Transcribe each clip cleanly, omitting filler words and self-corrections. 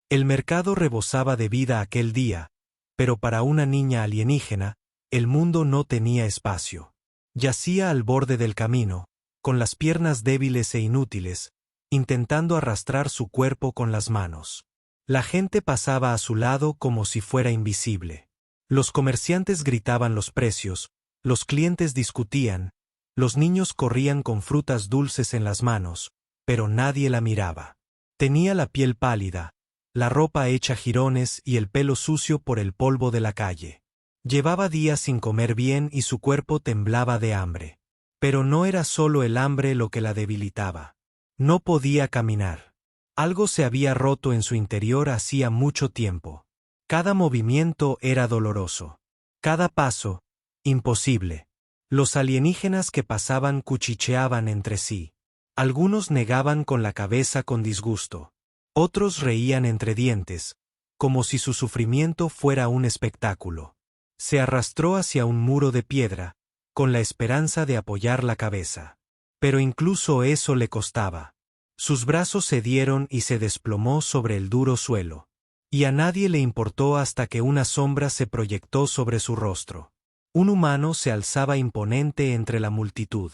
El mercado rebosaba de vida aquel día, pero para una niña alienígena, el mundo no tenía espacio. Yacía al borde del camino, con las piernas débiles e inútiles, intentando arrastrar su cuerpo con las manos. La gente pasaba a su lado como si fuera invisible. Los comerciantes gritaban los precios, los clientes discutían, los niños corrían con frutas dulces en las manos, pero nadie la miraba. Tenía la piel pálida, la ropa hecha jirones y el pelo sucio por el polvo de la calle. Llevaba días sin comer bien y su cuerpo temblaba de hambre. Pero no era solo el hambre lo que la debilitaba. No podía caminar. Algo se había roto en su interior hacía mucho tiempo. Cada movimiento era doloroso. Cada paso, imposible. Los alienígenas que pasaban cuchicheaban entre sí. Algunos negaban con la cabeza con disgusto. Otros reían entre dientes, como si su sufrimiento fuera un espectáculo. Se arrastró hacia un muro de piedra, con la esperanza de apoyar la cabeza. Pero incluso eso le costaba. Sus brazos cedieron y se desplomó sobre el duro suelo. Y a nadie le importó hasta que una sombra se proyectó sobre su rostro. Un humano se alzaba imponente entre la multitud.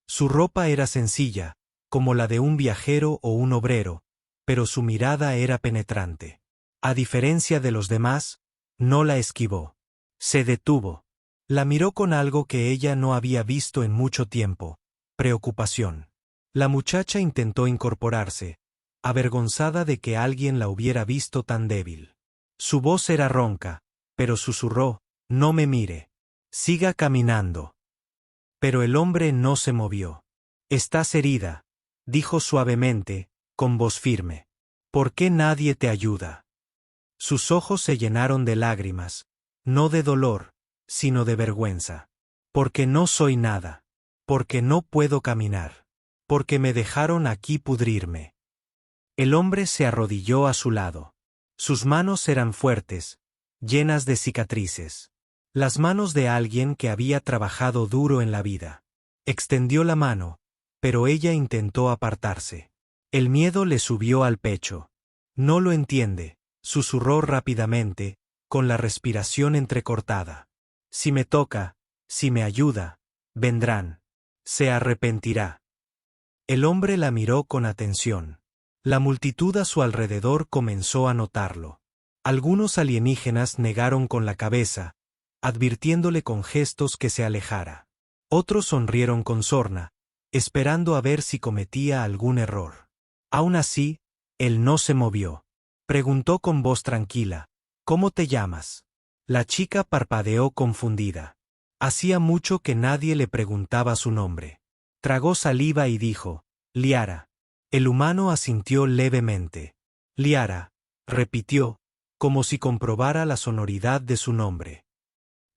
Su ropa era sencilla, como la de un viajero o un obrero, pero su mirada era penetrante. A diferencia de los demás, no la esquivó. Se detuvo. La miró con algo que ella no había visto en mucho tiempo: preocupación. La muchacha intentó incorporarse, avergonzada de que alguien la hubiera visto tan débil. Su voz era ronca, pero susurró: «No me mire. Siga caminando». Pero el hombre no se movió. «Estás herida», dijo suavemente, con voz firme. «¿Por qué nadie te ayuda?» Sus ojos se llenaron de lágrimas, no de dolor, sino de vergüenza. «Porque no soy nada. Porque no puedo caminar. Porque me dejaron aquí pudrirme». El hombre se arrodilló a su lado. Sus manos eran fuertes, llenas de cicatrices. Las manos de alguien que había trabajado duro en la vida. Extendió la mano, pero ella intentó apartarse. El miedo le subió al pecho. «No lo entiende», susurró rápidamente, con la respiración entrecortada. «Si me toca, si me ayuda, vendrán. Se arrepentirá». El hombre la miró con atención. La multitud a su alrededor comenzó a notarlo. Algunos alienígenas negaron con la cabeza, advirtiéndole con gestos que se alejara. Otros sonrieron con sorna, esperando a ver si cometía algún error. Aún así, él no se movió. Preguntó con voz tranquila: «¿Cómo te llamas?» La chica parpadeó confundida. Hacía mucho que nadie le preguntaba su nombre. Tragó saliva y dijo: «Liara». El humano asintió levemente. «Liara», repitió, como si comprobara la sonoridad de su nombre.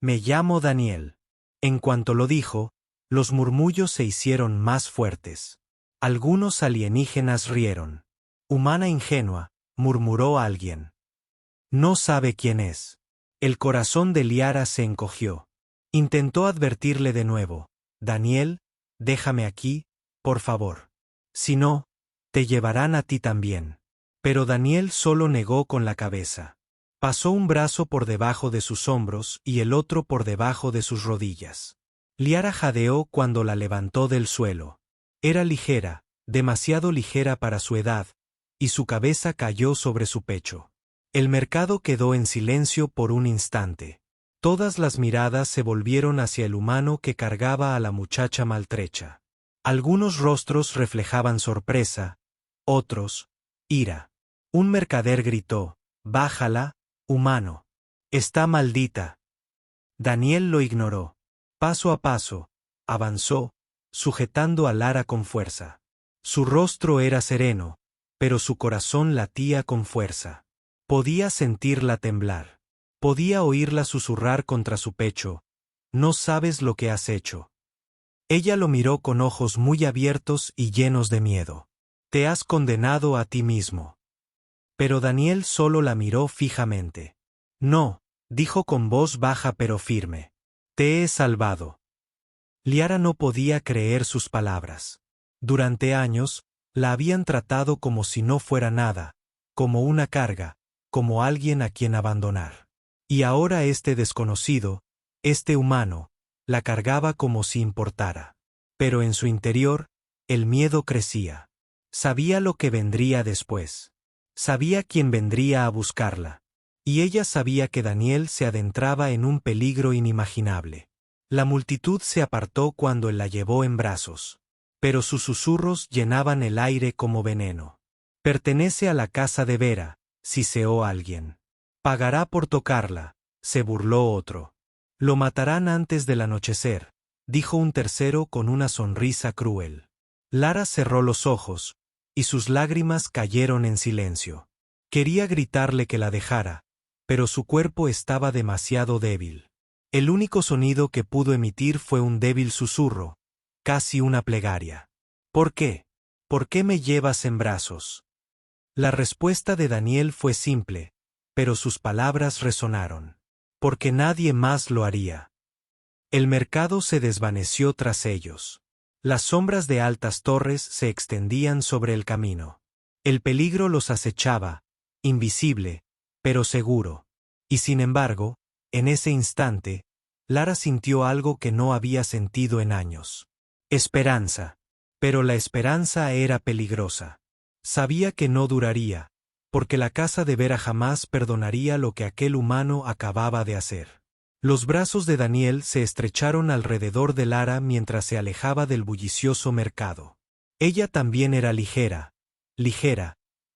«Me llamo Daniel». En cuanto lo dijo, los murmullos se hicieron más fuertes. Algunos alienígenas rieron. «Humana ingenua», murmuró alguien. «No sabe quién es». El corazón de Liara se encogió. Intentó advertirle de nuevo: «Daniel, déjame aquí, por favor. Si no, te llevarán a ti también». Pero Daniel solo negó con la cabeza. Pasó un brazo por debajo de sus hombros y el otro por debajo de sus rodillas. Liara jadeó cuando la levantó del suelo. Era ligera, demasiado ligera para su edad, y su cabeza cayó sobre su pecho. El mercado quedó en silencio por un instante. Todas las miradas se volvieron hacia el humano que cargaba a la muchacha maltrecha. Algunos rostros reflejaban sorpresa, otros, ira. Un mercader gritó: «Bájala, humano. Está maldita». Daniel lo ignoró. Paso a paso, avanzó, sujetando a Lara con fuerza. Su rostro era sereno, pero su corazón latía con fuerza. Podía sentirla temblar. Podía oírla susurrar contra su pecho: «No sabes lo que has hecho». Ella lo miró con ojos muy abiertos y llenos de miedo. «Te has condenado a ti mismo». Pero Daniel solo la miró fijamente. «No», dijo con voz baja pero firme. «Te he salvado». Liara no podía creer sus palabras. Durante años, la habían tratado como si no fuera nada, como una carga, como alguien a quien abandonar. Y ahora este desconocido, este humano, la cargaba como si importara. Pero en su interior, el miedo crecía. Sabía lo que vendría después. Sabía quién vendría a buscarla. Y ella sabía que Daniel se adentraba en un peligro inimaginable. La multitud se apartó cuando él la llevó en brazos. Pero sus susurros llenaban el aire como veneno. Pertenece a la casa de Vera, siseó alguien. Pagará por tocarla, se burló otro. Lo matarán antes del anochecer, dijo un tercero con una sonrisa cruel. Lara cerró los ojos, y sus lágrimas cayeron en silencio. Quería gritarle que la dejara, pero su cuerpo estaba demasiado débil. El único sonido que pudo emitir fue un débil susurro, casi una plegaria. ¿Por qué? ¿Por qué me llevas en brazos? La respuesta de Daniel fue simple, pero sus palabras resonaron. Porque nadie más lo haría. El mercado se desvaneció tras ellos. Las sombras de altas torres se extendían sobre el camino. El peligro los acechaba, invisible, pero seguro. Y sin embargo, en ese instante, Lara sintió algo que no había sentido en años. Esperanza. Pero la esperanza era peligrosa. Sabía que no duraría, porque la casa de Vera jamás perdonaría lo que aquel humano acababa de hacer. Los brazos de Daniel se estrecharon alrededor de Lara mientras se alejaba del bullicioso mercado. Ella también era ligera,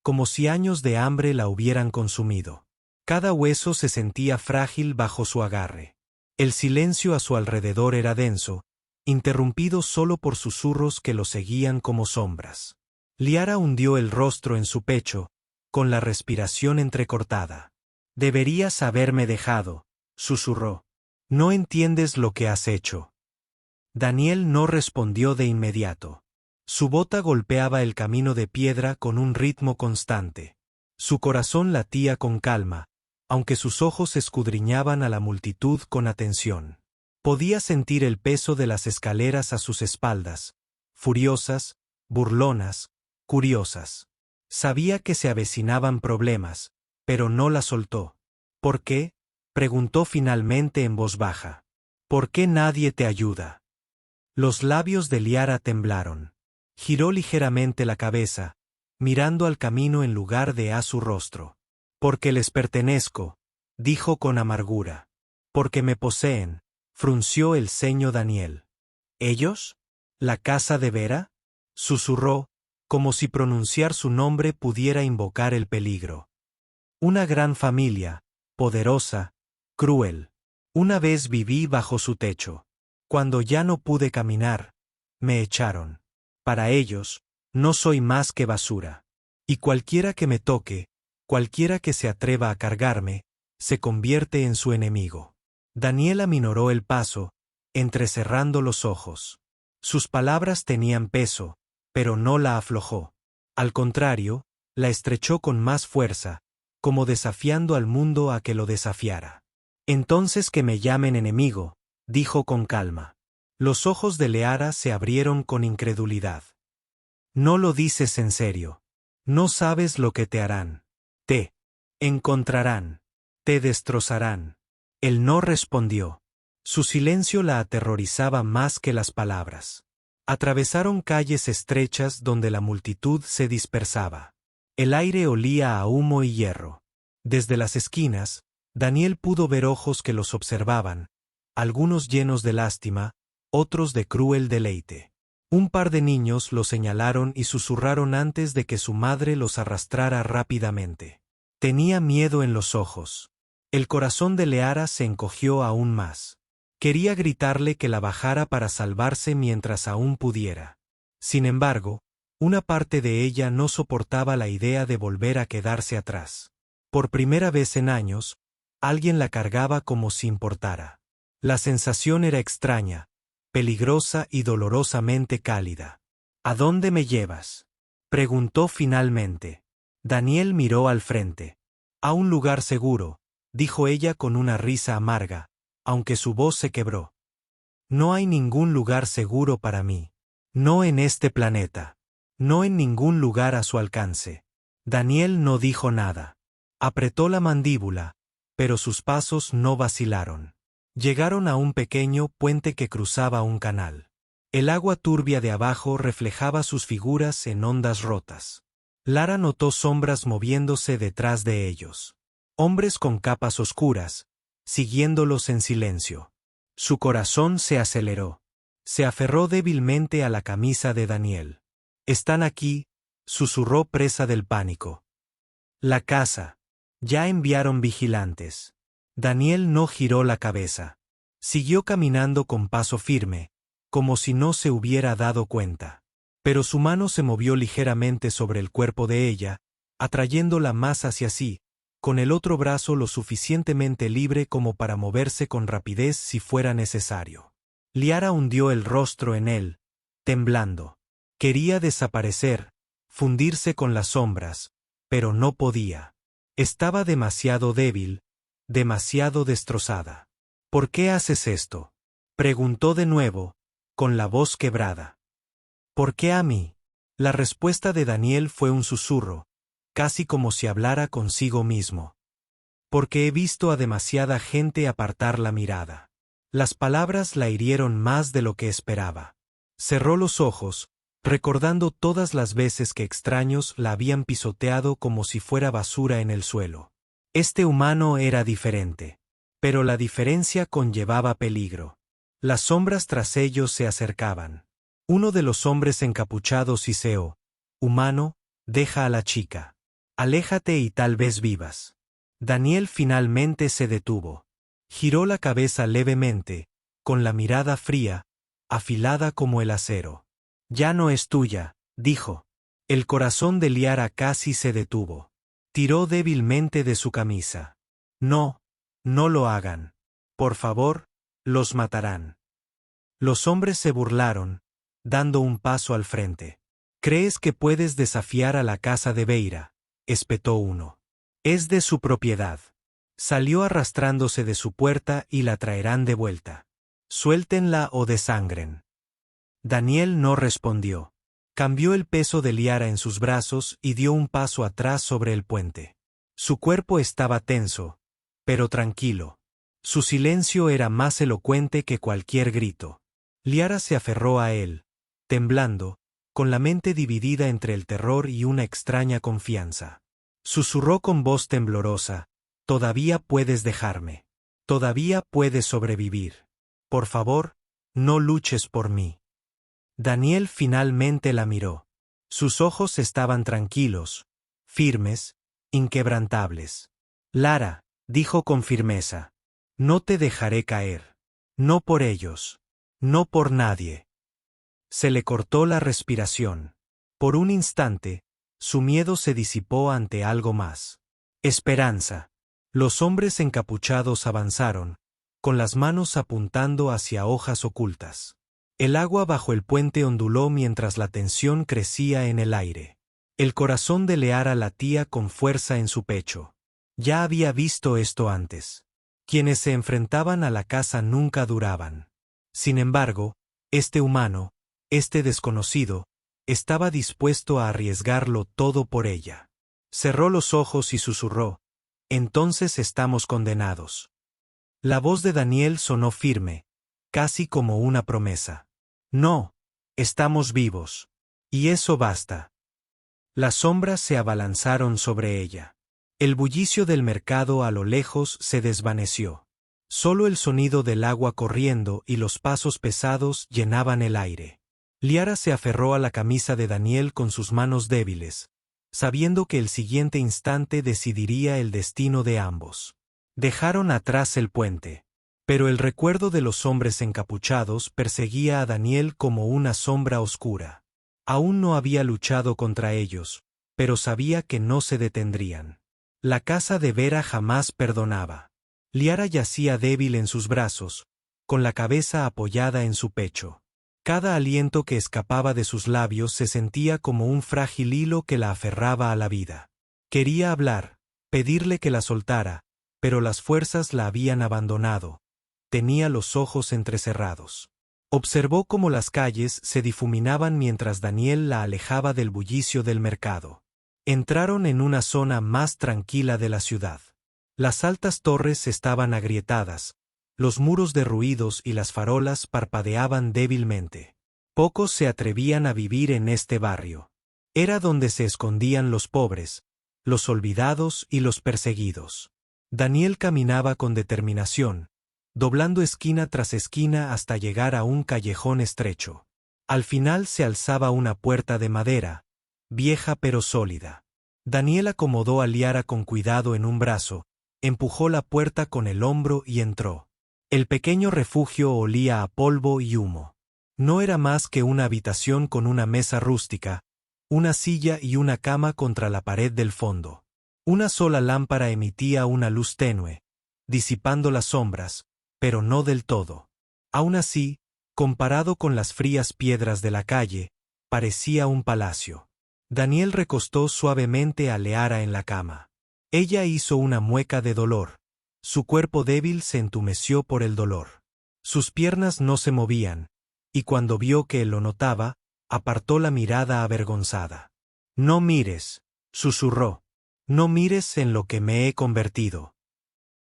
como si años de hambre la hubieran consumido. Cada hueso se sentía frágil bajo su agarre. El silencio a su alrededor era denso, interrumpido solo por susurros que lo seguían como sombras. Liara hundió el rostro en su pecho, con la respiración entrecortada. Deberías haberme dejado, susurró. No entiendes lo que has hecho. Daniel no respondió de inmediato. Su bota golpeaba el camino de piedra con un ritmo constante. Su corazón latía con calma, aunque sus ojos escudriñaban a la multitud con atención. Podía sentir el peso de las escaleras a sus espaldas, furiosas, burlonas, curiosas. Sabía que se avecinaban problemas, pero no la soltó. ¿Por qué? Preguntó finalmente en voz baja. ¿Por qué nadie te ayuda? Los labios de Liara temblaron. Giró ligeramente la cabeza, mirando al camino en lugar de a su rostro. Porque les pertenezco, dijo con amargura. Porque me poseen, frunció el ceño Daniel. ¿Ellos? ¿La casa de Vera? Susurró, como si pronunciar su nombre pudiera invocar el peligro. Una gran familia, poderosa, cruel. Una vez viví bajo su techo. Cuando ya no pude caminar, me echaron. Para ellos, no soy más que basura. Y cualquiera que me toque, cualquiera que se atreva a cargarme, se convierte en su enemigo. Daniel aminoró el paso, entrecerrando los ojos. Sus palabras tenían peso, pero no la aflojó. Al contrario, la estrechó con más fuerza, como desafiando al mundo a que lo desafiara. Entonces que me llamen enemigo, dijo con calma. Los ojos de Liara se abrieron con incredulidad. No lo dices en serio. No sabes lo que te harán. Te encontrarán. Te destrozarán. Él no respondió. Su silencio la aterrorizaba más que las palabras. Atravesaron calles estrechas donde la multitud se dispersaba. El aire olía a humo y hierro. Desde las esquinas, Daniel pudo ver ojos que los observaban, algunos llenos de lástima, otros de cruel deleite. Un par de niños lo señalaron y susurraron antes de que su madre los arrastrara rápidamente. Tenía miedo en los ojos. El corazón de Liara se encogió aún más. Quería gritarle que la bajara para salvarse mientras aún pudiera. Sin embargo, una parte de ella no soportaba la idea de volver a quedarse atrás. Por primera vez en años, alguien la cargaba como si importara. La sensación era extraña, peligrosa y dolorosamente cálida. ¿A dónde me llevas?, preguntó finalmente. Daniel miró al frente. A un lugar seguro, dijo ella con una risa amarga, aunque su voz se quebró. No hay ningún lugar seguro para mí. No en este planeta. No en ningún lugar a su alcance. Daniel no dijo nada. Apretó la mandíbula, pero sus pasos no vacilaron. Llegaron a un pequeño puente que cruzaba un canal. El agua turbia de abajo reflejaba sus figuras en ondas rotas. Lara notó sombras moviéndose detrás de ellos. Hombres con capas oscuras, siguiéndolos en silencio. Su corazón se aceleró. Se aferró débilmente a la camisa de Daniel. «Están aquí», susurró presa del pánico. «La casa. Ya enviaron vigilantes». Daniel no giró la cabeza. Siguió caminando con paso firme, como si no se hubiera dado cuenta. Pero su mano se movió ligeramente sobre el cuerpo de ella, atrayéndola más hacia sí, con el otro brazo lo suficientemente libre como para moverse con rapidez si fuera necesario. Liara hundió el rostro en él, temblando. Quería desaparecer, fundirse con las sombras, pero no podía. Estaba demasiado débil, demasiado destrozada. «¿Por qué haces esto?», preguntó de nuevo, con la voz quebrada. «¿Por qué a mí?». La respuesta de Daniel fue un susurro, casi como si hablara consigo mismo. «Porque he visto a demasiada gente apartar la mirada». Las palabras la hirieron más de lo que esperaba. Cerró los ojos, recordando todas las veces que extraños la habían pisoteado como si fuera basura en el suelo. Este humano era diferente. Pero la diferencia conllevaba peligro. Las sombras tras ellos se acercaban. Uno de los hombres encapuchados hiseó: «Humano, deja a la chica. Aléjate y tal vez vivas». Daniel finalmente se detuvo. Giró la cabeza levemente, con la mirada fría, afilada como el acero. «Ya no es tuya», dijo. El corazón de Liara casi se detuvo. Tiró débilmente de su camisa. «No, no lo hagan. Por favor, los matarán». Los hombres se burlaron, dando un paso al frente. «¿Crees que puedes desafiar a la casa de Beira?», espetó uno. «Es de su propiedad». Salió arrastrándose de su puerta y la traerán de vuelta. «Suéltenla o desangren». Daniel no respondió. Cambió el peso de Liara en sus brazos y dio un paso atrás sobre el puente. Su cuerpo estaba tenso, pero tranquilo. Su silencio era más elocuente que cualquier grito. Liara se aferró a él, temblando, con la mente dividida entre el terror y una extraña confianza. Susurró con voz temblorosa: «Todavía puedes dejarme. Todavía puedes sobrevivir. Por favor, no luches por mí». Daniel finalmente la miró. Sus ojos estaban tranquilos, firmes, inquebrantables. «Lara», dijo con firmeza, «no te dejaré caer. No por ellos. No por nadie». Se le cortó la respiración. Por un instante, su miedo se disipó ante algo más. Esperanza. Los hombres encapuchados avanzaron, con las manos apuntando hacia hojas ocultas. El agua bajo el puente onduló mientras la tensión crecía en el aire. El corazón de Liara latía con fuerza en su pecho. Ya había visto esto antes. Quienes se enfrentaban a la casa nunca duraban. Sin embargo, este humano, este desconocido, estaba dispuesto a arriesgarlo todo por ella. Cerró los ojos y susurró: «Entonces estamos condenados». La voz de Daniel sonó firme, casi como una promesa. «No, estamos vivos. Y eso basta». Las sombras se abalanzaron sobre ella. El bullicio del mercado a lo lejos se desvaneció. Solo el sonido del agua corriendo y los pasos pesados llenaban el aire. Liara se aferró a la camisa de Daniel con sus manos débiles, sabiendo que el siguiente instante decidiría el destino de ambos. Dejaron atrás el puente. Pero el recuerdo de los hombres encapuchados perseguía a Daniel como una sombra oscura. Aún no había luchado contra ellos, pero sabía que no se detendrían. La casa de Vera jamás perdonaba. Liara yacía débil en sus brazos, con la cabeza apoyada en su pecho. Cada aliento que escapaba de sus labios se sentía como un frágil hilo que la aferraba a la vida. Quería hablar, pedirle que la soltara, pero las fuerzas la habían abandonado. Tenía los ojos entrecerrados. Observó cómo las calles se difuminaban mientras Daniel la alejaba del bullicio del mercado. Entraron en una zona más tranquila de la ciudad. Las altas torres estaban agrietadas, los muros derruidos y las farolas parpadeaban débilmente. Pocos se atrevían a vivir en este barrio. Era donde se escondían los pobres, los olvidados y los perseguidos. Daniel caminaba con determinación, doblando esquina tras esquina hasta llegar a un callejón estrecho. Al final se alzaba una puerta de madera, vieja pero sólida. Daniel acomodó a Liara con cuidado en un brazo, empujó la puerta con el hombro y entró. El pequeño refugio olía a polvo y humo. No era más que una habitación con una mesa rústica, una silla y una cama contra la pared del fondo. Una sola lámpara emitía una luz tenue, disipando las sombras, pero no del todo. Aún así, comparado con las frías piedras de la calle, parecía un palacio. Daniel recostó suavemente a Liara en la cama. Ella hizo una mueca de dolor. Su cuerpo débil se entumeció por el dolor. Sus piernas no se movían, y cuando vio que él lo notaba, apartó la mirada avergonzada. «No mires», susurró. «No mires en lo que me he convertido».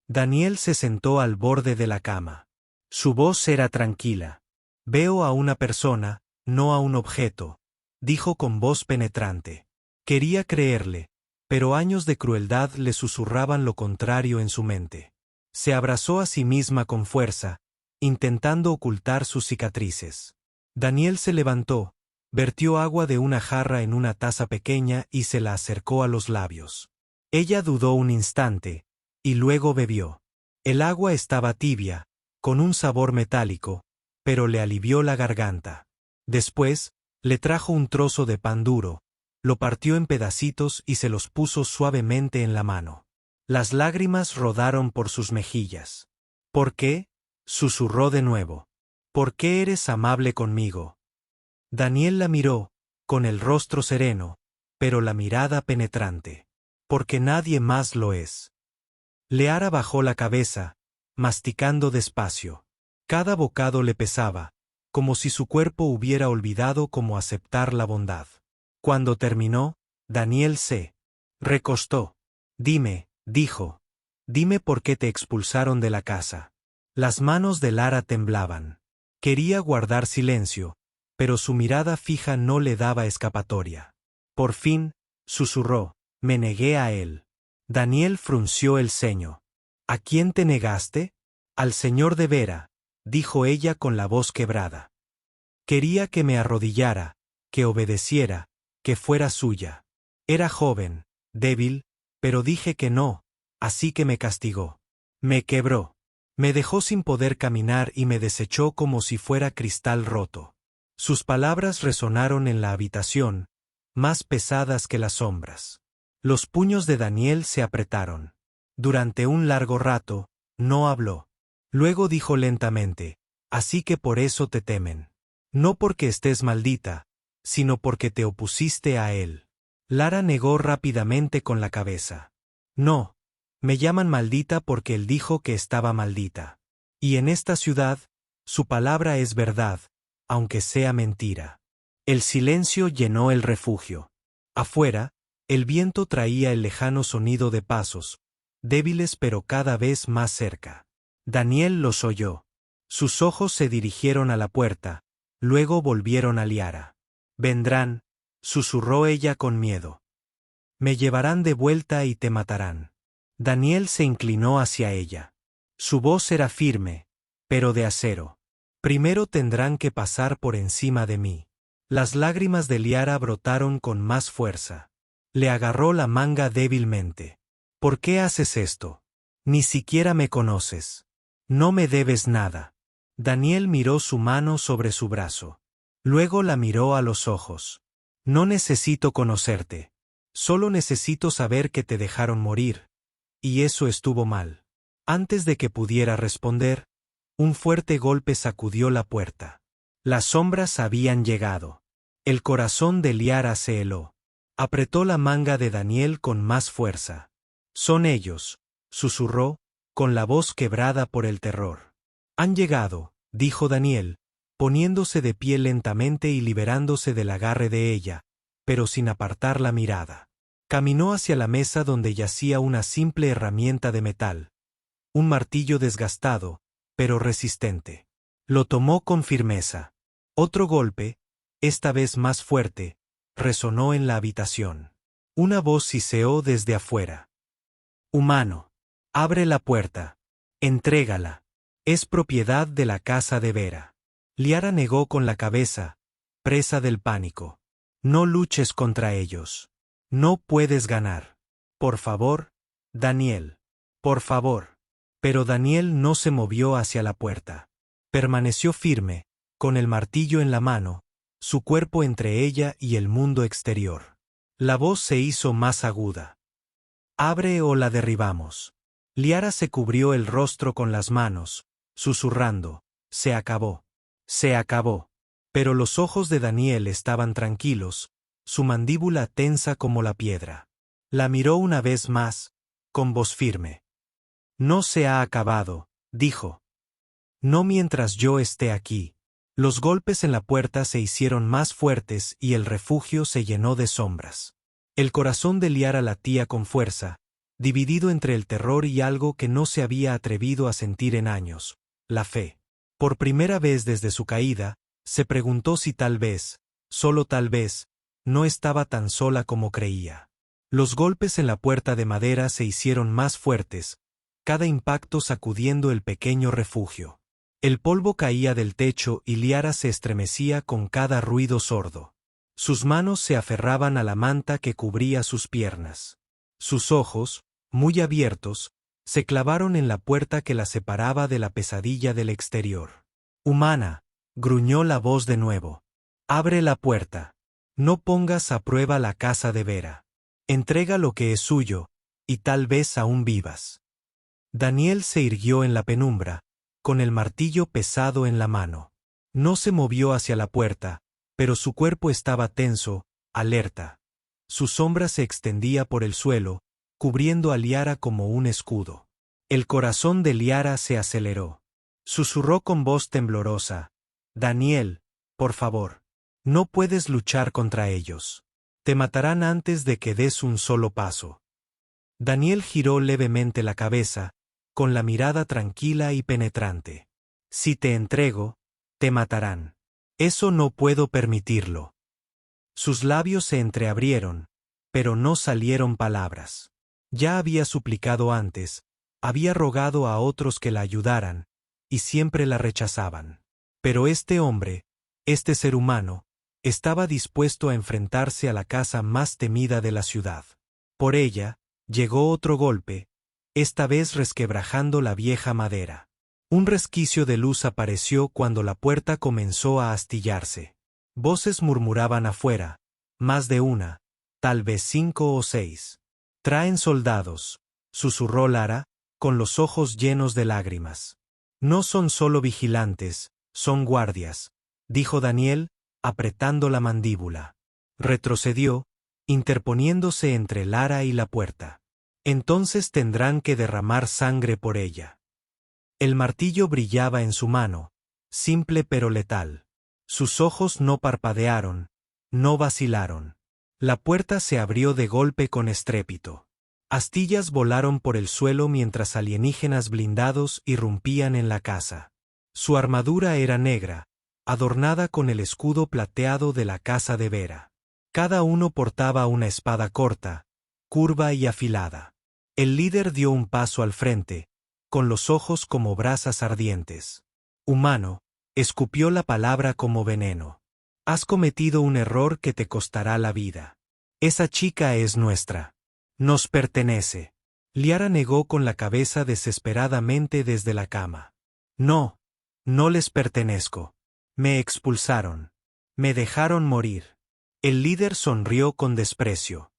Daniel se sentó al borde de la cama. Su voz era tranquila. «Veo a una persona, no a un objeto», dijo con voz penetrante. Quería creerle, pero años de crueldad le susurraban lo contrario en su mente. Se abrazó a sí misma con fuerza, intentando ocultar sus cicatrices. Daniel se levantó, vertió agua de una jarra en una taza pequeña y se la acercó a los labios. Ella dudó un instante, y luego bebió. El agua estaba tibia, con un sabor metálico, pero le alivió la garganta. Después, le trajo un trozo de pan duro, lo partió en pedacitos y se los puso suavemente en la mano. Las lágrimas rodaron por sus mejillas. «¿Por qué?», susurró de nuevo. «¿Por qué eres amable conmigo?». Daniel la miró, con el rostro sereno, pero la mirada penetrante. «Porque nadie más lo es». Liara bajó la cabeza, masticando despacio. Cada bocado le pesaba, como si su cuerpo hubiera olvidado cómo aceptar la bondad. Cuando terminó, Daniel se recostó. «Dime», dijo, «dime por qué te expulsaron de la casa». Las manos de Liara temblaban. Quería guardar silencio, pero su mirada fija no le daba escapatoria. Por fin, susurró, «me negué a él». Daniel frunció el ceño. «¿A quién te negaste?». «Al señor de Vera», dijo ella con la voz quebrada. «Quería que me arrodillara, que obedeciera, que fuera suya. Era joven, débil, pero dije que no, así que me castigó. Me quebró. Me dejó sin poder caminar y me desechó como si fuera cristal roto». Sus palabras resonaron en la habitación, más pesadas que las sombras. Los puños de Daniel se apretaron. Durante un largo rato, no habló. Luego dijo lentamente, «Así que por eso te temen. No porque estés maldita, sino porque te opusiste a él». Liara negó rápidamente con la cabeza. «No, me llaman maldita porque él dijo que estaba maldita. Y en esta ciudad, su palabra es verdad, aunque sea mentira». El silencio llenó el refugio. Afuera, el viento traía el lejano sonido de pasos, débiles pero cada vez más cerca. Daniel los oyó. Sus ojos se dirigieron a la puerta, luego volvieron a Liara. «Vendrán», susurró ella con miedo. «Me llevarán de vuelta y te matarán». Daniel se inclinó hacia ella. Su voz era firme, pero de acero. «Primero tendrán que pasar por encima de mí». Las lágrimas de Liara brotaron con más fuerza. Le agarró la manga débilmente. «¿Por qué haces esto? Ni siquiera me conoces. No me debes nada». Daniel miró su mano sobre su brazo. Luego la miró a los ojos. «No necesito conocerte. Solo necesito saber que te dejaron morir. Y eso estuvo mal». Antes de que pudiera responder, un fuerte golpe sacudió la puerta. Las sombras habían llegado. El corazón de Liara se heló. Apretó la manga de Daniel con más fuerza. «Son ellos», susurró, con la voz quebrada por el terror. «Han llegado», dijo Daniel, poniéndose de pie lentamente y liberándose del agarre de ella, pero sin apartar la mirada. Caminó hacia la mesa donde yacía una simple herramienta de metal. Un martillo desgastado, pero resistente. Lo tomó con firmeza. Otro golpe, esta vez más fuerte, resonó en la habitación. Una voz siseó desde afuera. Humano. Abre la puerta. Entrégala. Es propiedad de la casa de Vera. Liara negó con la cabeza, presa del pánico. No luches contra ellos. No puedes ganar. Por favor, Daniel. Por favor. Pero Daniel no se movió hacia la puerta. Permaneció firme, con el martillo en la mano, su cuerpo entre ella y el mundo exterior. La voz se hizo más aguda. Abre o la derribamos. Liara se cubrió el rostro con las manos, susurrando, se acabó. Se acabó. Pero los ojos de Daniel estaban tranquilos, su mandíbula tensa como la piedra. La miró una vez más, con voz firme. No se ha acabado, dijo. No mientras yo esté aquí. Los golpes en la puerta se hicieron más fuertes y el refugio se llenó de sombras. El corazón de Liara latía con fuerza, dividido entre el terror y algo que no se había atrevido a sentir en años, la fe. Por primera vez desde su caída, se preguntó si tal vez, solo tal vez, no estaba tan sola como creía. Los golpes en la puerta de madera se hicieron más fuertes, cada impacto sacudiendo el pequeño refugio. El polvo caía del techo y Liara se estremecía con cada ruido sordo. Sus manos se aferraban a la manta que cubría sus piernas. Sus ojos, muy abiertos, se clavaron en la puerta que la separaba de la pesadilla del exterior. Humana, gruñó la voz de nuevo. Abre la puerta. No pongas a prueba la casa de Vera. Entrega lo que es suyo, y tal vez aún vivas. Daniel se irguió en la penumbra, con el martillo pesado en la mano. No se movió hacia la puerta, pero su cuerpo estaba tenso, alerta. Su sombra se extendía por el suelo, cubriendo a Liara como un escudo. El corazón de Liara se aceleró. Susurró con voz temblorosa. Daniel, por favor. No puedes luchar contra ellos. Te matarán antes de que des un solo paso. Daniel giró levemente la cabeza, con la mirada tranquila y penetrante. Si te entrego, te matarán. Eso no puedo permitirlo. Sus labios se entreabrieron, pero no salieron palabras. Ya había suplicado antes, había rogado a otros que la ayudaran, y siempre la rechazaban. Pero este hombre, este ser humano, estaba dispuesto a enfrentarse a la casa más temida de la ciudad. Por ella, llegó otro golpe, esta vez resquebrajando la vieja madera. Un resquicio de luz apareció cuando la puerta comenzó a astillarse. Voces murmuraban afuera, más de una, tal vez 5 o 6. Traen soldados, susurró Lara, con los ojos llenos de lágrimas. No son solo vigilantes, son guardias, dijo Daniel, apretando la mandíbula. Retrocedió, interponiéndose entre Lara y la puerta. Entonces tendrán que derramar sangre por ella. El martillo brillaba en su mano, simple pero letal. Sus ojos no parpadearon, no vacilaron. La puerta se abrió de golpe con estrépito. Astillas volaron por el suelo mientras alienígenas blindados irrumpían en la casa. Su armadura era negra, adornada con el escudo plateado de la casa de Vera. Cada uno portaba una espada corta, curva y afilada. El líder dio un paso al frente, con los ojos como brasas ardientes. Humano, escupió la palabra como veneno. Has cometido un error que te costará la vida. Esa chica es nuestra. Nos pertenece. Liara negó con la cabeza desesperadamente desde la cama. No, no les pertenezco. Me expulsaron. Me dejaron morir. El líder sonrió con desprecio.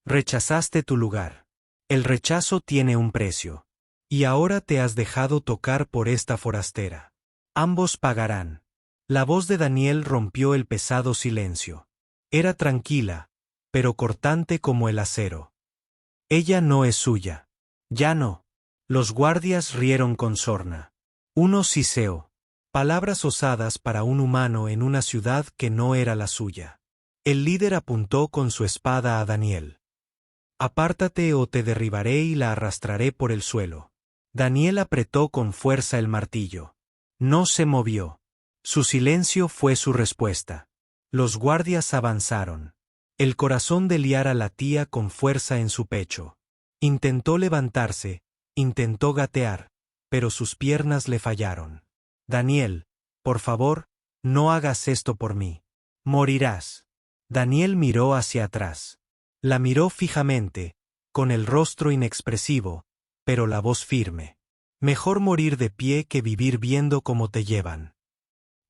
Rechazaste tu lugar. El rechazo tiene un precio. Y ahora te has dejado tocar por esta forastera. Ambos pagarán. La voz de Daniel rompió el pesado silencio. Era tranquila, pero cortante como el acero. Ella no es suya. Ya no. Los guardias rieron con sorna. Uno siseó. Palabras osadas para un humano en una ciudad que no era la suya. El líder apuntó con su espada a Daniel. Apártate o te derribaré y la arrastraré por el suelo. Daniel apretó con fuerza el martillo. No se movió. Su silencio fue su respuesta. Los guardias avanzaron. El corazón de Liara latía con fuerza en su pecho. Intentó levantarse, intentó gatear, pero sus piernas le fallaron. Daniel, por favor, no hagas esto por mí. Morirás. Daniel miró hacia atrás. La miró fijamente, con el rostro inexpresivo, pero la voz firme. Mejor morir de pie que vivir viendo cómo te llevan.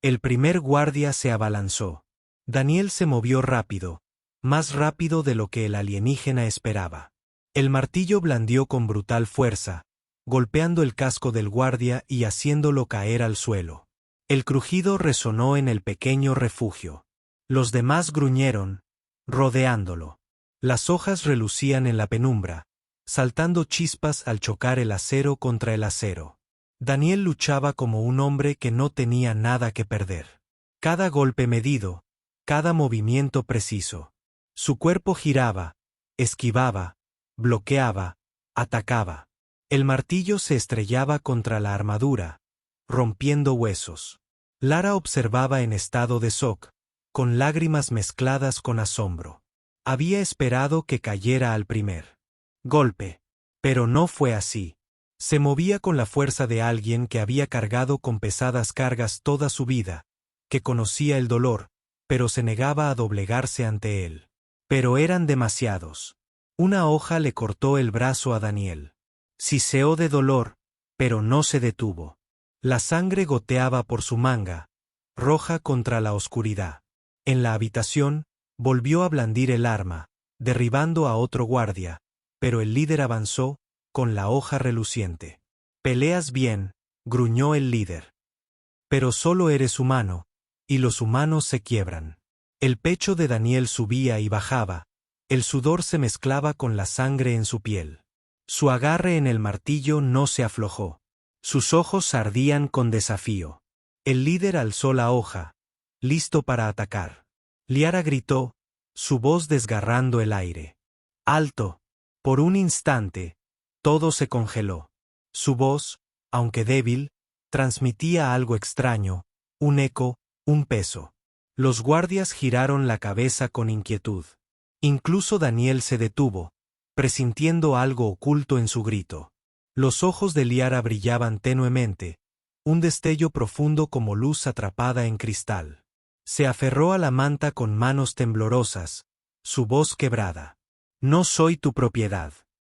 El primer guardia se abalanzó. Daniel se movió rápido, más rápido de lo que el alienígena esperaba. El martillo blandió con brutal fuerza, golpeando el casco del guardia y haciéndolo caer al suelo. El crujido resonó en el pequeño refugio. Los demás gruñeron, rodeándolo. Las hojas relucían en la penumbra, saltando chispas al chocar el acero contra el acero. Daniel luchaba como un hombre que no tenía nada que perder. Cada golpe medido, cada movimiento preciso. Su cuerpo giraba, esquivaba, bloqueaba, atacaba. El martillo se estrellaba contra la armadura, rompiendo huesos. Lara observaba en estado de shock, con lágrimas mezcladas con asombro. Había esperado que cayera al primer golpe, pero no fue así. Se movía con la fuerza de alguien que había cargado con pesadas cargas toda su vida, que conocía el dolor, pero se negaba a doblegarse ante él. Pero eran demasiados. Una hoja le cortó el brazo a Daniel. Siseó de dolor, pero no se detuvo. La sangre goteaba por su manga, roja contra la oscuridad. En la habitación, volvió a blandir el arma, derribando a otro guardia, pero el líder avanzó, con la hoja reluciente. «Peleas bien», gruñó el líder. «Pero solo eres humano, y los humanos se quiebran». El pecho de Daniel subía y bajaba, el sudor se mezclaba con la sangre en su piel. Su agarre en el martillo no se aflojó. Sus ojos ardían con desafío. El líder alzó la hoja, listo para atacar. Liara gritó, su voz desgarrando el aire. «¡Alto!». Por un instante, todo se congeló. Su voz, aunque débil, transmitía algo extraño, un eco, un peso. Los guardias giraron la cabeza con inquietud. Incluso Daniel se detuvo, presintiendo algo oculto en su grito. Los ojos de Liara brillaban tenuemente, un destello profundo como luz atrapada en cristal. Se aferró a la manta con manos temblorosas, su voz quebrada. «No soy tu propiedad.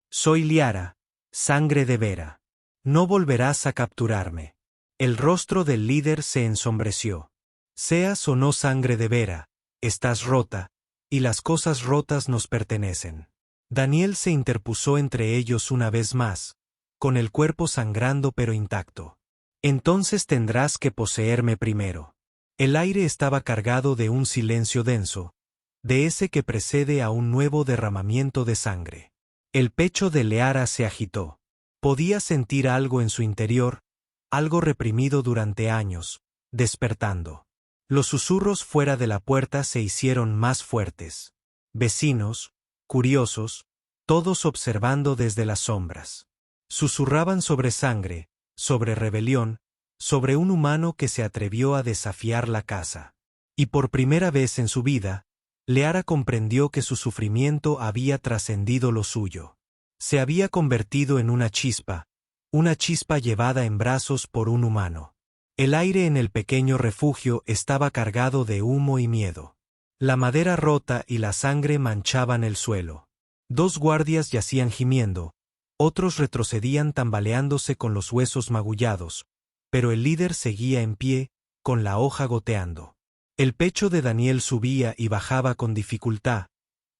Soy Liara, sangre de Vera. No volverás a capturarme». El rostro del líder se ensombreció. «Seas o no sangre de Vera, estás rota, y las cosas rotas nos pertenecen». Daniel se interpuso entre ellos una vez más, con el cuerpo sangrando pero intacto. «Entonces tendrás que poseerme primero». El aire estaba cargado de un silencio denso, de ese que precede a un nuevo derramamiento de sangre. El pecho de Liara se agitó. Podía sentir algo en su interior, algo reprimido durante años, despertando. Los susurros fuera de la puerta se hicieron más fuertes. Vecinos, curiosos, todos observando desde las sombras. Susurraban sobre sangre, sobre rebelión, sobre un humano que se atrevió a desafiar la casa. Y por primera vez en su vida, Liara comprendió que su sufrimiento había trascendido lo suyo. Se había convertido en una chispa llevada en brazos por un humano. El aire en el pequeño refugio estaba cargado de humo y miedo. La madera rota y la sangre manchaban el suelo. 2 guardias yacían gimiendo, otros retrocedían tambaleándose con los huesos magullados, pero el líder seguía en pie, con la hoja goteando. El pecho de Daniel subía y bajaba con dificultad,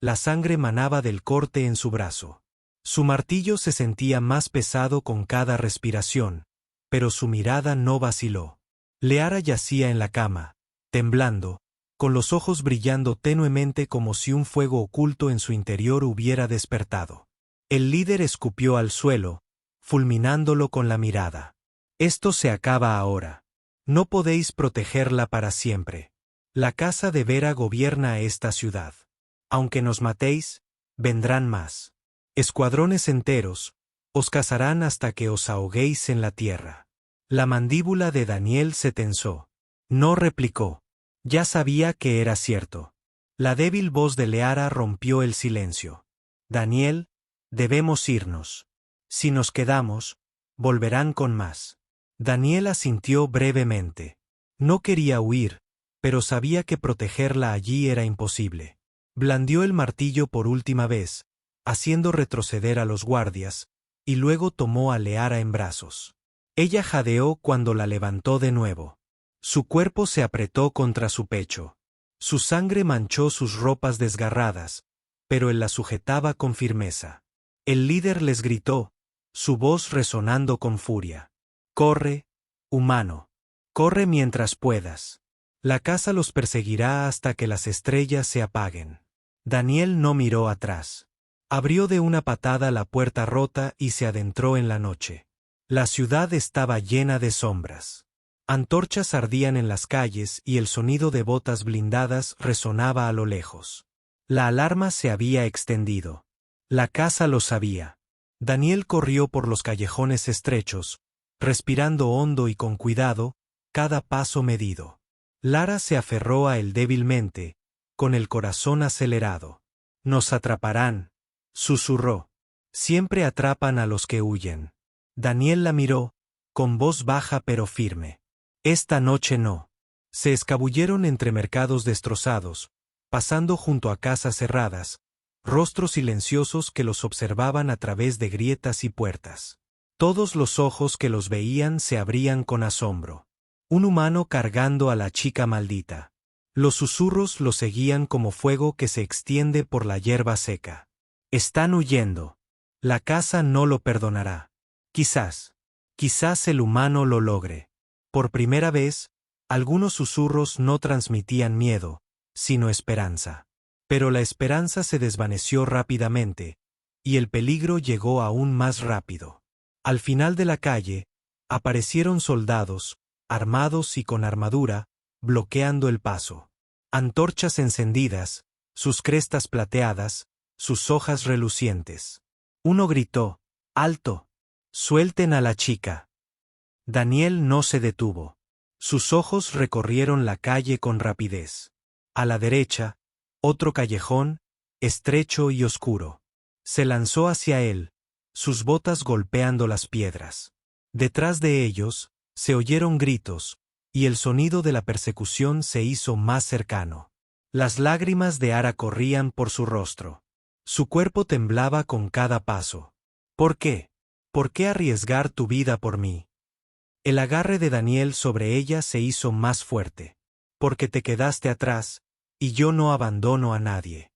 la sangre manaba del corte en su brazo. Su martillo se sentía más pesado con cada respiración, pero su mirada no vaciló. Liara yacía en la cama, temblando, con los ojos brillando tenuemente como si un fuego oculto en su interior hubiera despertado. El líder escupió al suelo, fulminándolo con la mirada. «Esto se acaba ahora. No podéis protegerla para siempre. La casa de Vera gobierna esta ciudad. Aunque nos matéis, vendrán más». Escuadrones enteros, os cazarán hasta que os ahoguéis en la tierra. La mandíbula de Daniel se tensó. No replicó. Ya sabía que era cierto. La débil voz de Leara rompió el silencio. Daniel, debemos irnos. Si nos quedamos, volverán con más. Daniel asintió brevemente. No quería huir, pero sabía que protegerla allí era imposible. Blandió el martillo por última vez, haciendo retroceder a los guardias, y luego tomó a Leara en brazos. Ella jadeó cuando la levantó de nuevo. Su cuerpo se apretó contra su pecho. Su sangre manchó sus ropas desgarradas, pero él la sujetaba con firmeza. El líder les gritó, su voz resonando con furia. Corre, humano. Corre mientras puedas. La caza los perseguirá hasta que las estrellas se apaguen. Daniel no miró atrás. Abrió de una patada la puerta rota y se adentró en la noche. La ciudad estaba llena de sombras. Antorchas ardían en las calles y el sonido de botas blindadas resonaba a lo lejos. La alarma se había extendido. La casa lo sabía. Daniel corrió por los callejones estrechos, respirando hondo y con cuidado, cada paso medido. Lara se aferró a él débilmente, con el corazón acelerado. Nos atraparán, susurró. Siempre atrapan a los que huyen. Daniel la miró, con voz baja pero firme. Esta noche no. Se escabulleron entre mercados destrozados, pasando junto a casas cerradas, rostros silenciosos que los observaban a través de grietas y puertas. Todos los ojos que los veían se abrían con asombro. Un humano cargando a la chica maldita. Los susurros lo seguían como fuego que se extiende por la hierba seca. Están huyendo. La casa no lo perdonará. Quizás el humano lo logre. Por primera vez, algunos susurros no transmitían miedo, sino esperanza. Pero la esperanza se desvaneció rápidamente, y el peligro llegó aún más rápido. Al final de la calle, aparecieron soldados, armados y con armadura, bloqueando el paso. Antorchas encendidas, sus crestas plateadas, sus hojas relucientes. Uno gritó, ¡alto! ¡Suelten a la chica! Daniel no se detuvo. Sus ojos recorrieron la calle con rapidez. A la derecha, otro callejón, estrecho y oscuro. Se lanzó hacia él, sus botas golpeando las piedras. Detrás de ellos, se oyeron gritos, y el sonido de la persecución se hizo más cercano. Las lágrimas de Ara corrían por su rostro. Su cuerpo temblaba con cada paso. ¿Por qué? ¿Por qué arriesgar tu vida por mí? El agarre de Daniel sobre ella se hizo más fuerte. Porque te quedaste atrás, y yo no abandono a nadie.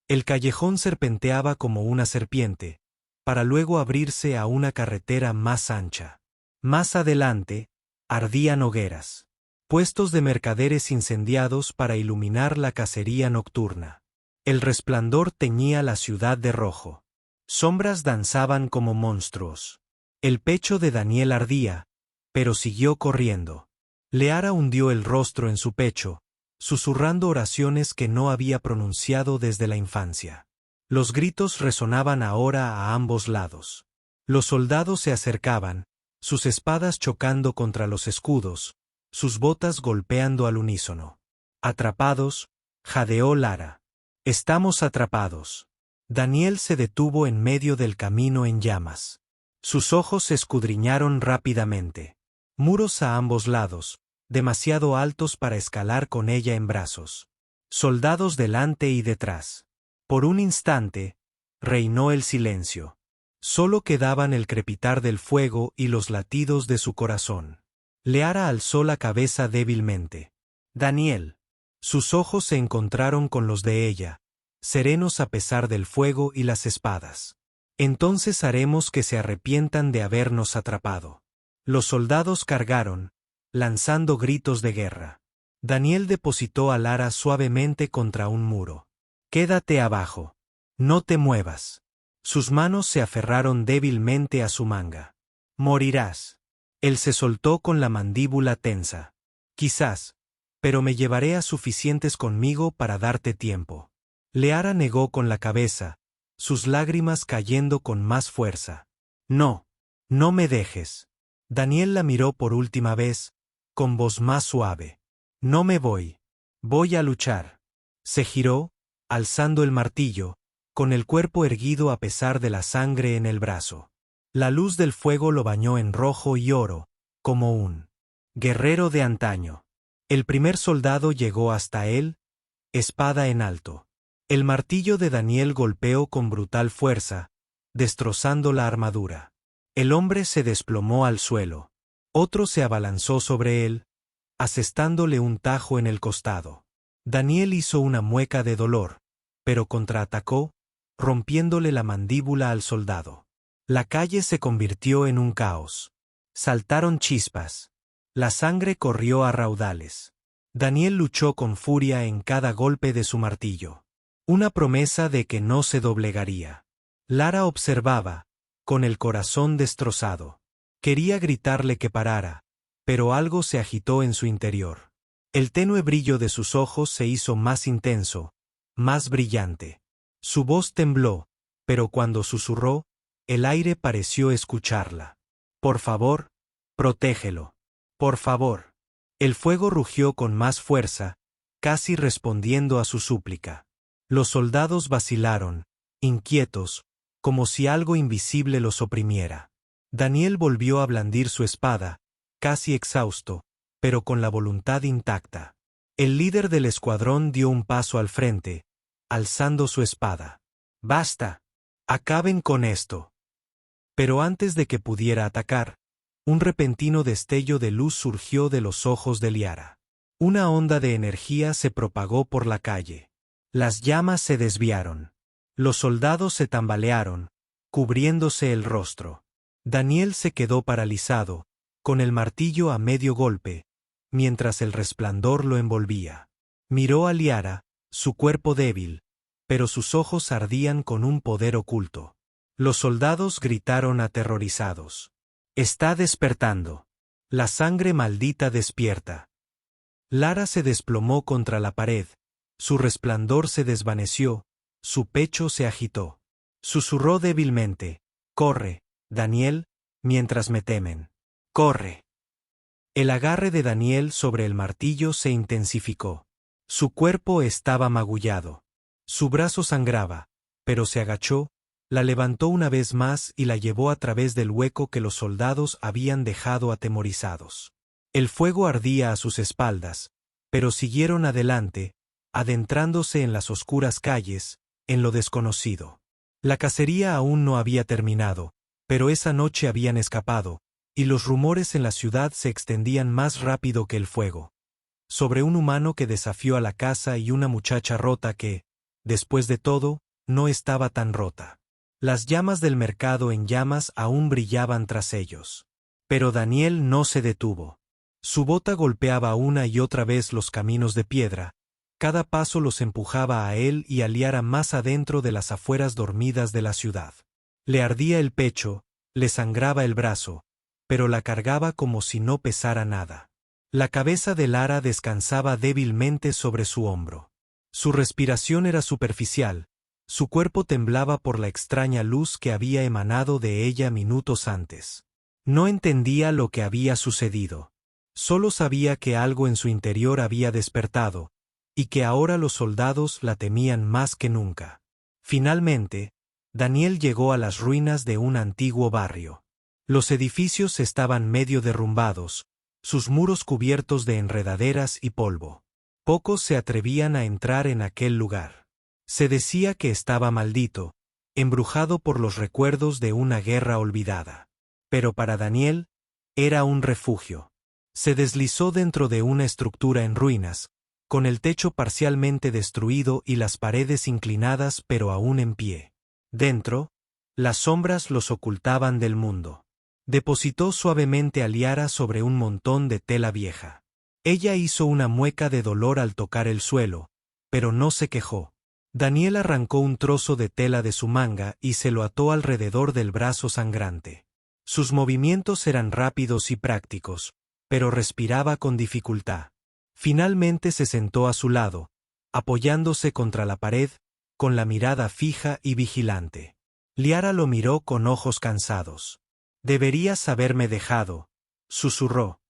El callejón serpenteaba como una serpiente, para luego abrirse a una carretera más ancha. Más adelante, ardían hogueras. Puestos de mercaderes incendiados para iluminar la cacería nocturna. El resplandor teñía la ciudad de rojo. Sombras danzaban como monstruos. El pecho de Daniel ardía, pero siguió corriendo. Leara hundió el rostro en su pecho, susurrando oraciones que no había pronunciado desde la infancia. Los gritos resonaban ahora a ambos lados. Los soldados se acercaban, sus espadas chocando contra los escudos, sus botas golpeando al unísono. Atrapados, jadeó Lara. Estamos atrapados. Daniel se detuvo en medio del camino en llamas. Sus ojos se escudriñaron rápidamente. Muros a ambos lados, demasiado altos para escalar con ella en brazos. Soldados delante y detrás. Por un instante, reinó el silencio. Solo quedaban el crepitar del fuego y los latidos de su corazón. Leara alzó la cabeza débilmente. Daniel. Sus ojos se encontraron con los de ella, serenos a pesar del fuego y las espadas. Entonces haremos que se arrepientan de habernos atrapado. Los soldados cargaron, lanzando gritos de guerra. Daniel depositó a Lara suavemente contra un muro. Quédate abajo. No te muevas. Sus manos se aferraron débilmente a su manga. Morirás. Él se soltó con la mandíbula tensa. Quizás, pero me llevaré a suficientes conmigo para darte tiempo. Leara negó con la cabeza, sus lágrimas cayendo con más fuerza. No, no me dejes. Daniel la miró por última vez, con voz más suave. No me voy. Voy a luchar. Se giró, alzando el martillo, con el cuerpo erguido a pesar de la sangre en el brazo. La luz del fuego lo bañó en rojo y oro, como un guerrero de antaño. El primer soldado llegó hasta él, espada en alto. El martillo de Daniel golpeó con brutal fuerza, destrozando la armadura. El hombre se desplomó al suelo. Otro se abalanzó sobre él, asestándole un tajo en el costado. Daniel hizo una mueca de dolor, pero contraatacó, rompiéndole la mandíbula al soldado. La calle se convirtió en un caos. Saltaron chispas. La sangre corrió a raudales. Daniel luchó con furia en cada golpe de su martillo. Una promesa de que no se doblegaría. Lara observaba, con el corazón destrozado. Quería gritarle que parara, pero algo se agitó en su interior. El tenue brillo de sus ojos se hizo más intenso, más brillante. Su voz tembló, pero cuando susurró, el aire pareció escucharla. Por favor, protégelo. Por favor. El fuego rugió con más fuerza, casi respondiendo a su súplica. Los soldados vacilaron, inquietos, como si algo invisible los oprimiera. Daniel volvió a blandir su espada, casi exhausto, pero con la voluntad intacta. El líder del escuadrón dio un paso al frente, alzando su espada. «Basta. Acaben con esto». Pero antes de que pudiera atacar, un repentino destello de luz surgió de los ojos de Liara. Una onda de energía se propagó por la calle. Las llamas se desviaron. Los soldados se tambalearon, cubriéndose el rostro. Daniel se quedó paralizado, con el martillo a medio golpe, mientras el resplandor lo envolvía. Miró a Liara, su cuerpo débil, pero sus ojos ardían con un poder oculto. Los soldados gritaron aterrorizados. «Está despertando. La sangre maldita despierta». Lara se desplomó contra la pared, su resplandor se desvaneció, su pecho se agitó. Susurró débilmente: «Corre, Daniel, mientras me temen. Corre». El agarre de Daniel sobre el martillo se intensificó. Su cuerpo estaba magullado. Su brazo sangraba, pero se agachó, la levantó una vez más y la llevó a través del hueco que los soldados habían dejado atemorizados. El fuego ardía a sus espaldas, pero siguieron adelante, adentrándose en las oscuras calles, en lo desconocido. La cacería aún no había terminado, pero esa noche habían escapado, y los rumores en la ciudad se extendían más rápido que el fuego. Sobre un humano que desafió a la caza y una muchacha rota que, después de todo, no estaba tan rota. Las llamas del mercado en llamas aún brillaban tras ellos. Pero Daniel no se detuvo. Su bota golpeaba una y otra vez los caminos de piedra. Cada paso los empujaba a él y a Liara más adentro de las afueras dormidas de la ciudad. Le ardía el pecho, le sangraba el brazo, pero la cargaba como si no pesara nada. La cabeza de Lara descansaba débilmente sobre su hombro. Su respiración era superficial, su cuerpo temblaba por la extraña luz que había emanado de ella minutos antes. No entendía lo que había sucedido. Solo sabía que algo en su interior había despertado, y que ahora los soldados la temían más que nunca. Finalmente, Daniel llegó a las ruinas de un antiguo barrio. Los edificios estaban medio derrumbados, sus muros cubiertos de enredaderas y polvo. Pocos se atrevían a entrar en aquel lugar. Se decía que estaba maldito, embrujado por los recuerdos de una guerra olvidada. Pero para Daniel, era un refugio. Se deslizó dentro de una estructura en ruinas, con el techo parcialmente destruido y las paredes inclinadas pero aún en pie. Dentro, las sombras los ocultaban del mundo. Depositó suavemente a Liara sobre un montón de tela vieja. Ella hizo una mueca de dolor al tocar el suelo, pero no se quejó. Daniel arrancó un trozo de tela de su manga y se lo ató alrededor del brazo sangrante. Sus movimientos eran rápidos y prácticos, pero respiraba con dificultad. Finalmente se sentó a su lado, apoyándose contra la pared, con la mirada fija y vigilante. Liara lo miró con ojos cansados. Deberías haberme dejado, susurró.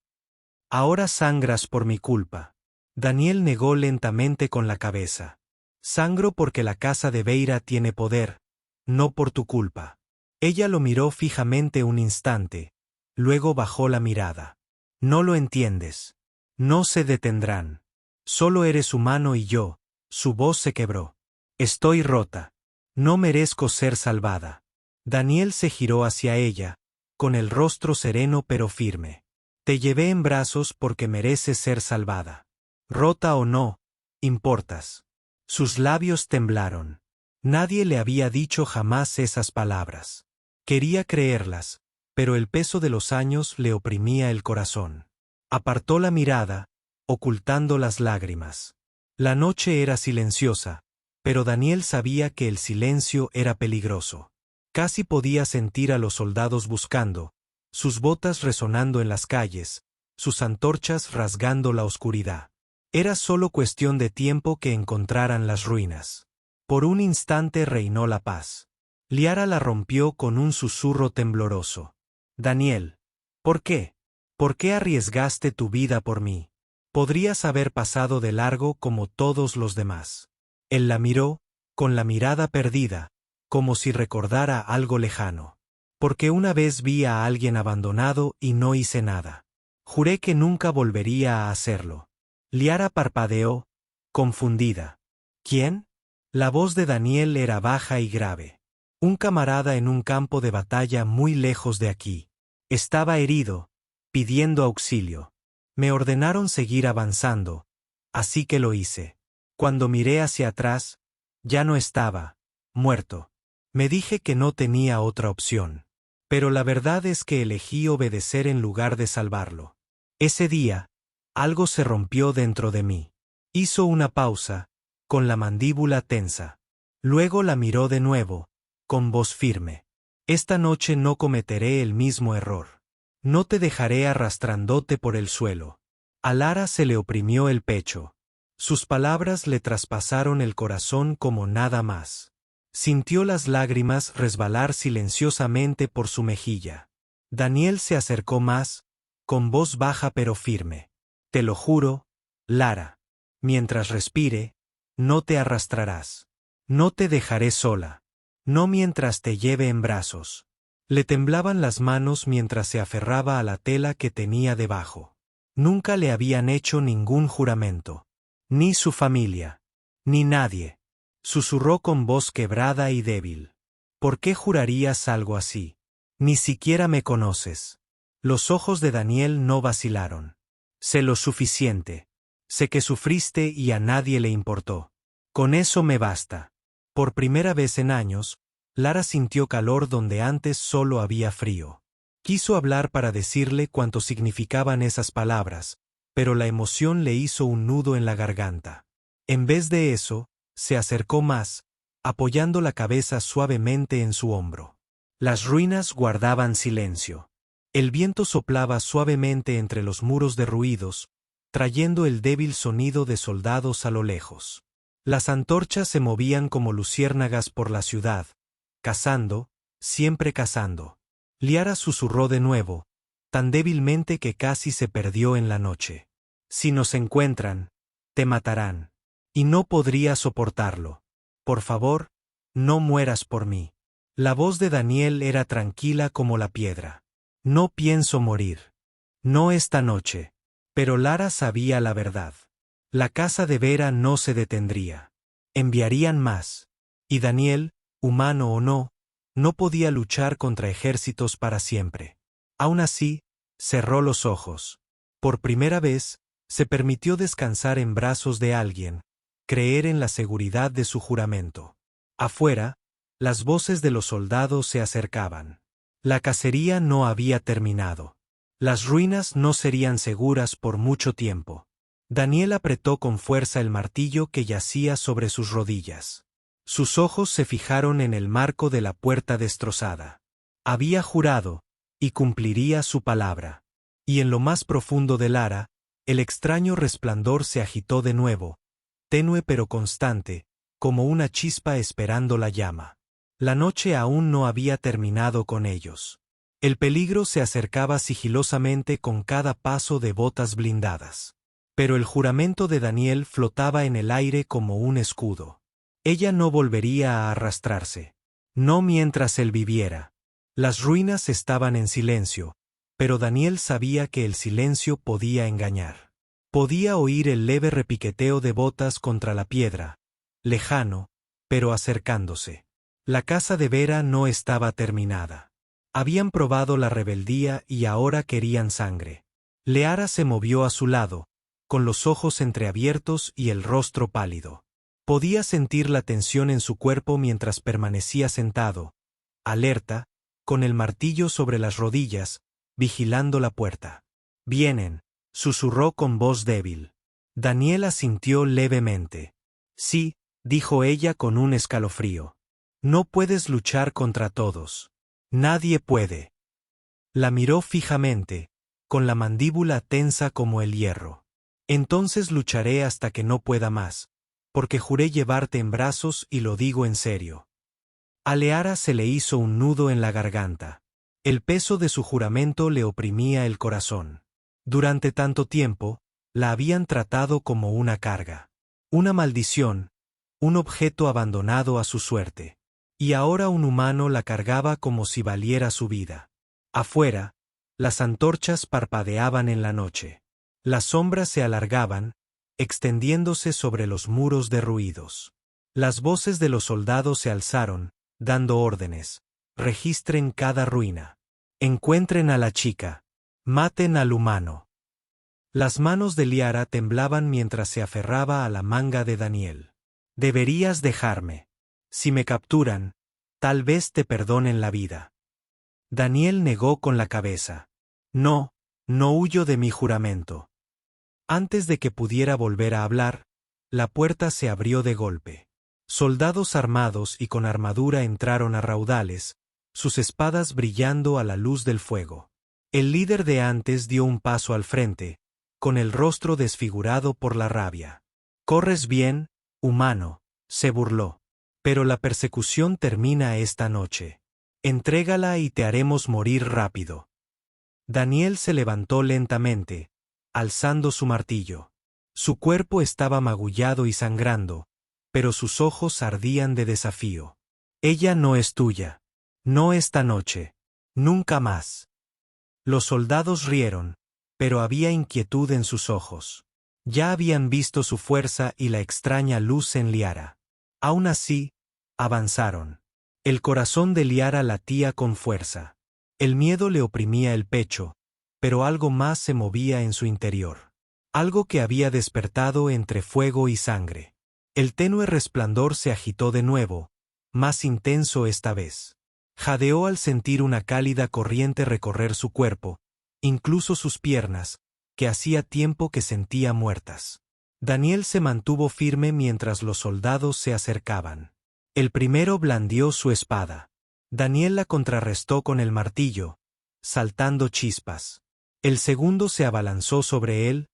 Ahora sangras por mi culpa. Daniel negó lentamente con la cabeza. Sangro porque la casa de Beira tiene poder, no por tu culpa. Ella lo miró fijamente un instante, luego bajó la mirada. No lo entiendes. No se detendrán. Solo eres humano y yo. Su voz se quebró. Estoy rota. No merezco ser salvada. Daniel se giró hacia ella, con el rostro sereno pero firme. Te llevé en brazos porque mereces ser salvada. Rota o no, importas. Sus labios temblaron. Nadie le había dicho jamás esas palabras. Quería creerlas, pero el peso de los años le oprimía el corazón. Apartó la mirada, ocultando las lágrimas. La noche era silenciosa, pero Daniel sabía que el silencio era peligroso. Casi podía sentir a los soldados buscando, sus botas resonando en las calles, sus antorchas rasgando la oscuridad. Era solo cuestión de tiempo que encontraran las ruinas. Por un instante reinó la paz. Liara la rompió con un susurro tembloroso. Daniel, ¿por qué? ¿Por qué arriesgaste tu vida por mí? Podrías haber pasado de largo como todos los demás. Él la miró, con la mirada perdida, como si recordara algo lejano. Porque una vez vi a alguien abandonado y no hice nada. Juré que nunca volvería a hacerlo. Liara parpadeó, confundida. ¿Quién? La voz de Daniel era baja y grave. Un camarada en un campo de batalla muy lejos de aquí. Estaba herido, pidiendo auxilio. Me ordenaron seguir avanzando, así que lo hice. Cuando miré hacia atrás, ya no estaba, muerto. Me dije que no tenía otra opción. Pero la verdad es que elegí obedecer en lugar de salvarlo. Ese día, algo se rompió dentro de mí. Hizo una pausa, con la mandíbula tensa. Luego la miró de nuevo, con voz firme. Esta noche no cometeré el mismo error. No te dejaré arrastrándote por el suelo. A Lara se le oprimió el pecho. Sus palabras le traspasaron el corazón como nada más. Sintió las lágrimas resbalar silenciosamente por su mejilla. Daniel se acercó más, con voz baja pero firme. Te lo juro, Lara. Mientras respire, no te arrastrarás. No te dejaré sola. No mientras te lleve en brazos. Le temblaban las manos mientras se aferraba a la tela que tenía debajo. Nunca le habían hecho ningún juramento. Ni su familia. Ni nadie. Susurró con voz quebrada y débil. ¿Por qué jurarías algo así? Ni siquiera me conoces. Los ojos de Daniel no vacilaron. Sé lo suficiente. Sé que sufriste y a nadie le importó. Con eso me basta. Por primera vez en años, Lara sintió calor donde antes solo había frío. Quiso hablar para decirle cuánto significaban esas palabras, pero la emoción le hizo un nudo en la garganta. En vez de eso, se acercó más, apoyando la cabeza suavemente en su hombro. Las ruinas guardaban silencio. El viento soplaba suavemente entre los muros derruidos, trayendo el débil sonido de soldados a lo lejos. Las antorchas se movían como luciérnagas por la ciudad, cazando, siempre cazando. Liara susurró de nuevo, tan débilmente que casi se perdió en la noche. Si nos encuentran, te matarán. Y no podría soportarlo. Por favor, no mueras por mí. La voz de Daniel era tranquila como la piedra. No pienso morir. No esta noche. Pero Lara sabía la verdad. La casa de Vera no se detendría. Enviarían más. Y Daniel, humano o no, no podía luchar contra ejércitos para siempre. Aún así, cerró los ojos. Por primera vez, se permitió descansar en brazos de alguien, creer en la seguridad de su juramento. Afuera, las voces de los soldados se acercaban. La cacería no había terminado. Las ruinas no serían seguras por mucho tiempo. Daniel apretó con fuerza el martillo que yacía sobre sus rodillas. Sus ojos se fijaron en el marco de la puerta destrozada. Había jurado, y cumpliría su palabra. Y en lo más profundo de Lara, el extraño resplandor se agitó de nuevo, tenue pero constante, como una chispa esperando la llama. La noche aún no había terminado con ellos. El peligro se acercaba sigilosamente con cada paso de botas blindadas. Pero el juramento de Daniel flotaba en el aire como un escudo. Ella no volvería a arrastrarse. No mientras él viviera. Las ruinas estaban en silencio, pero Daniel sabía que el silencio podía engañar. Podía oír el leve repiqueteo de botas contra la piedra, lejano, pero acercándose. La casa de Vera no estaba terminada. Habían probado la rebeldía y ahora querían sangre. Liara se movió a su lado, con los ojos entreabiertos y el rostro pálido. Podía sentir la tensión en su cuerpo mientras permanecía sentado, alerta, con el martillo sobre las rodillas, vigilando la puerta. «Vienen», susurró con voz débil. Daniel asintió levemente. «Sí», dijo ella con un escalofrío. «No puedes luchar contra todos. Nadie puede». La miró fijamente, con la mandíbula tensa como el hierro. «Entonces lucharé hasta que no pueda más, porque juré llevarte en brazos y lo digo en serio». A Liara se le hizo un nudo en la garganta. El peso de su juramento le oprimía el corazón. Durante tanto tiempo, la habían tratado como una carga, una maldición, un objeto abandonado a su suerte. Y ahora un humano la cargaba como si valiera su vida. Afuera, las antorchas parpadeaban en la noche. Las sombras se alargaban, extendiéndose sobre los muros derruidos. Las voces de los soldados se alzaron, dando órdenes. Registren cada ruina. Encuentren a la chica. Maten al humano. Las manos de Liara temblaban mientras se aferraba a la manga de Daniel. Deberías dejarme. Si me capturan, tal vez te perdonen la vida. Daniel negó con la cabeza. No, no huyo de mi juramento. Antes de que pudiera volver a hablar, la puerta se abrió de golpe. Soldados armados y con armadura entraron a raudales, sus espadas brillando a la luz del fuego. El líder de antes dio un paso al frente, con el rostro desfigurado por la rabia. «Corres bien, humano», se burló. «Pero la persecución termina esta noche. Entrégala y te haremos morir rápido». Daniel se levantó lentamente, alzando su martillo. Su cuerpo estaba magullado y sangrando, pero sus ojos ardían de desafío. «Ella no es tuya. No esta noche. Nunca más». Los soldados rieron, pero había inquietud en sus ojos. Ya habían visto su fuerza y la extraña luz en Liara. Aún así, avanzaron. El corazón de Liara latía con fuerza. El miedo le oprimía el pecho, pero algo más se movía en su interior. Algo que había despertado entre fuego y sangre. El tenue resplandor se agitó de nuevo, más intenso esta vez. Jadeó al sentir una cálida corriente recorrer su cuerpo, incluso sus piernas, que hacía tiempo que sentía muertas. Daniel se mantuvo firme mientras los soldados se acercaban. El primero blandió su espada. Daniel la contrarrestó con el martillo, saltando chispas. El segundo se abalanzó sobre él,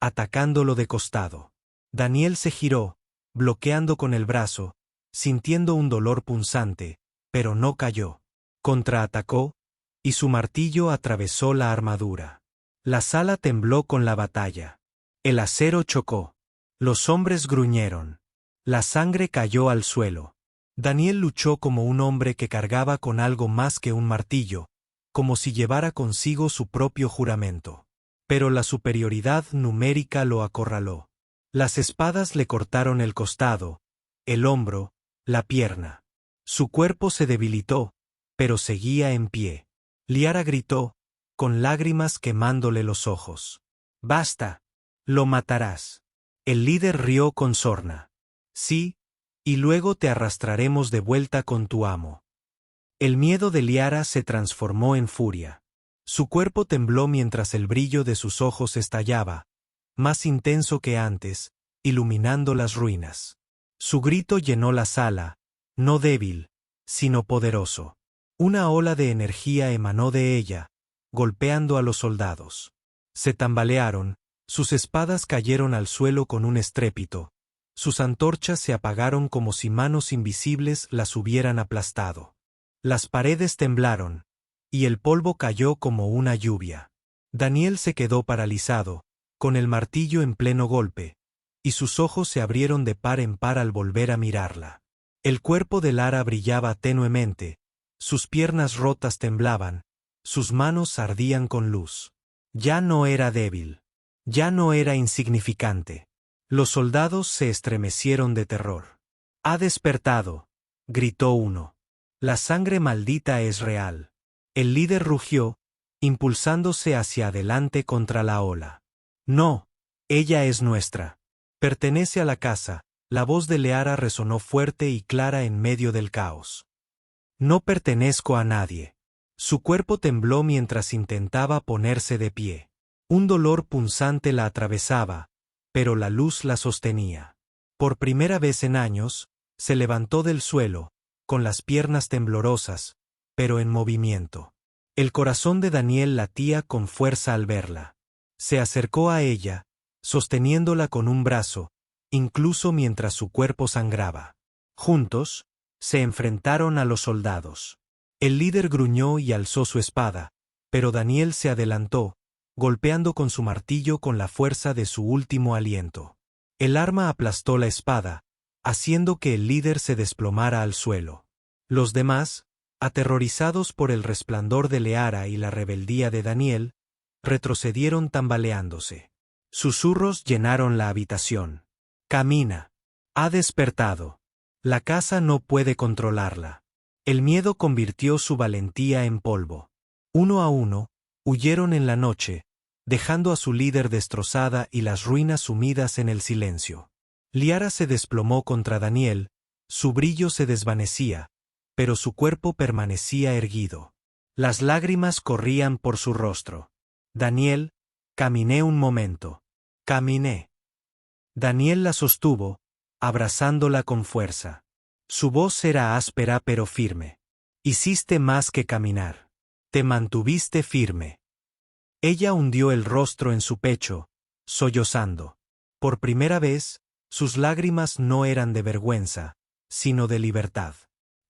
atacándolo de costado. Daniel se giró, bloqueando con el brazo, sintiendo un dolor punzante, pero no cayó. Contraatacó, y su martillo atravesó la armadura. La sala tembló con la batalla. El acero chocó. Los hombres gruñeron. La sangre cayó al suelo. Daniel luchó como un hombre que cargaba con algo más que un martillo, como si llevara consigo su propio juramento. Pero la superioridad numérica lo acorraló. Las espadas le cortaron el costado, el hombro, la pierna. Su cuerpo se debilitó, pero seguía en pie. Liara gritó, con lágrimas quemándole los ojos. «Basta. Lo matarás». El líder rió con sorna. «Sí, y luego te arrastraremos de vuelta con tu amo». El miedo de Liara se transformó en furia. Su cuerpo tembló mientras el brillo de sus ojos estallaba, más intenso que antes, iluminando las ruinas. Su grito llenó la sala, no débil, sino poderoso. Una ola de energía emanó de ella, golpeando a los soldados. Se tambalearon, sus espadas cayeron al suelo con un estrépito, Sus antorchas se apagaron como si manos invisibles las hubieran aplastado. Las paredes temblaron, y el polvo cayó como una lluvia. Daniel se quedó paralizado, con el martillo en pleno golpe, y sus ojos se abrieron de par en par al volver a mirarla. El cuerpo de Lara brillaba tenuemente, sus piernas rotas temblaban, sus manos ardían con luz. Ya no era débil. Ya no era insignificante. Los soldados se estremecieron de terror. «Ha despertado», gritó uno. «La sangre maldita es real». El líder rugió, impulsándose hacia adelante contra la ola. «No, ella es nuestra. Pertenece a la casa». La voz de Leara resonó fuerte y clara en medio del caos. «No pertenezco a nadie». Su cuerpo tembló mientras intentaba ponerse de pie. Un dolor punzante la atravesaba, pero la luz la sostenía. Por primera vez en años, se levantó del suelo, con las piernas temblorosas, pero en movimiento. El corazón de Daniel latía con fuerza al verla. Se acercó a ella, sosteniéndola con un brazo, incluso mientras su cuerpo sangraba. Juntos, se enfrentaron a los soldados. El líder gruñó y alzó su espada, pero Daniel se adelantó, golpeando con su martillo con la fuerza de su último aliento. El arma aplastó la espada, haciendo que el líder se desplomara al suelo. Los demás, aterrorizados por el resplandor de Leara y la rebeldía de Daniel, retrocedieron tambaleándose. Susurros llenaron la habitación. «Camina. Ha despertado. La casa no puede controlarla». El miedo convirtió su valentía en polvo. Uno a uno, huyeron en la noche, dejando a su líder destrozada y las ruinas sumidas en el silencio. Liara se desplomó contra Daniel, su brillo se desvanecía, pero su cuerpo permanecía erguido. Las lágrimas corrían por su rostro. «Daniel, caminé un momento. Caminé». Daniel la sostuvo, abrazándola con fuerza. Su voz era áspera pero firme. «Hiciste más que caminar. Te mantuviste firme». Ella hundió el rostro en su pecho, sollozando. Por primera vez, sus lágrimas no eran de vergüenza, sino de libertad.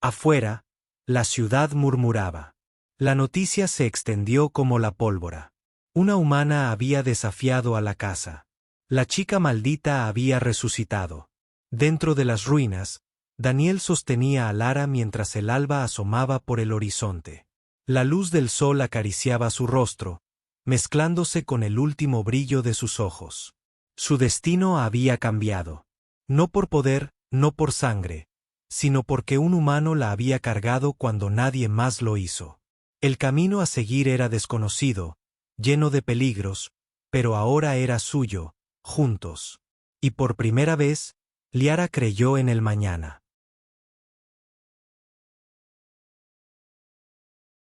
Afuera, la ciudad murmuraba. La noticia se extendió como la pólvora. Una humana había desafiado a la casa. La chica maldita había resucitado. Dentro de las ruinas, Daniel sostenía a Lara mientras el alba asomaba por el horizonte. La luz del sol acariciaba su rostro, mezclándose con el último brillo de sus ojos. Su destino había cambiado. No por poder, no por sangre, sino porque un humano la había cargado cuando nadie más lo hizo. El camino a seguir era desconocido, lleno de peligros, pero ahora era suyo, juntos. Y por primera vez, Liara creyó en el mañana.